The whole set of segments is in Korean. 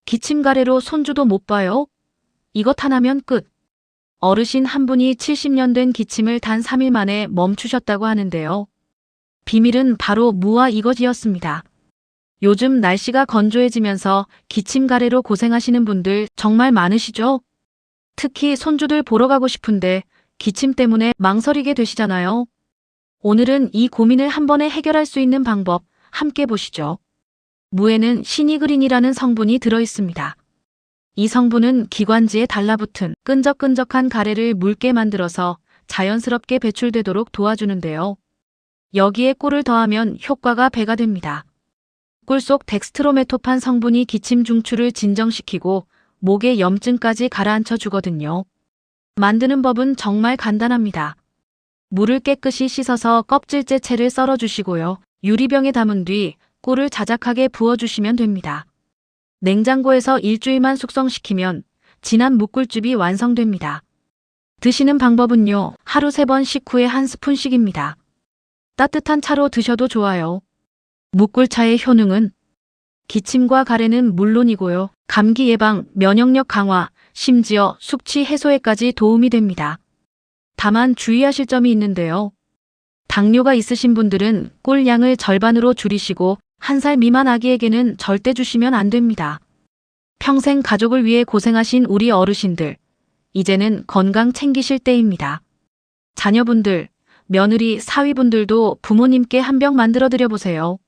기침 가래로 손주도 못 봐요? 이것 하나면 끝. 어르신 한 분이 70년 된 기침을 단 3일 만에 멈추셨다고 하는데요. 비밀은 바로 무와 이것이었습니다. 요즘 날씨가 건조해지면서 기침 가래로 고생하시는 분들 정말 많으시죠? 특히 손주들 보러 가고 싶은데 기침 때문에 망설이게 되시잖아요. 오늘은 이 고민을 한 번에 해결할 수 있는 방법 함께 보시죠. 무에는 시니그린이라는 성분이 들어있습니다. 이 성분은 기관지에 달라붙은 끈적끈적한 가래를 묽게 만들어서 자연스럽게 배출되도록 도와주는데요. 여기에 꿀을 더하면 효과가 배가 됩니다. 꿀 속 덱스트로메토판 성분이 기침 중추를 진정시키고 목의 염증까지 가라앉혀 주거든요. 만드는 법은 정말 간단합니다. 물을 깨끗이 씻어서 껍질째 채를 썰어 주시고요. 유리병에 담은 뒤 꿀을 자작하게 부어주시면 됩니다. 냉장고에서 일주일만 숙성시키면 진한 묵꿀즙이 완성됩니다. 드시는 방법은요. 하루 3번 식후에 1스푼씩입니다. 따뜻한 차로 드셔도 좋아요. 묵꿀차의 효능은 기침과 가래는 물론이고요. 감기 예방, 면역력 강화, 심지어 숙취 해소에까지 도움이 됩니다. 다만 주의하실 점이 있는데요. 당뇨가 있으신 분들은 꿀 양을 절반으로 줄이시고 1살 미만 아기에게는 절대 주시면 안 됩니다. 평생 가족을 위해 고생하신 우리 어르신들, 이제는 건강 챙기실 때입니다. 자녀분들, 며느리, 사위분들도 부모님께 한 병 만들어 드려 보세요.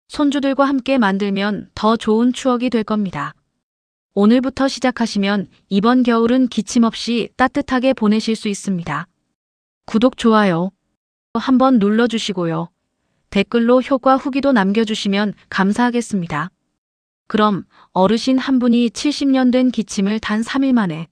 손주들과 함께 만들면 더 좋은 추억이 될 겁니다. 오늘부터 시작하시면 이번 겨울은 기침 없이 따뜻하게 보내실 수 있습니다. 구독, 좋아요 한번 눌러주시고요. 댓글로 효과 후기도 남겨주시면 감사하겠습니다. 그럼 어르신 한 분이 70년 된 기침을 단 3일 만에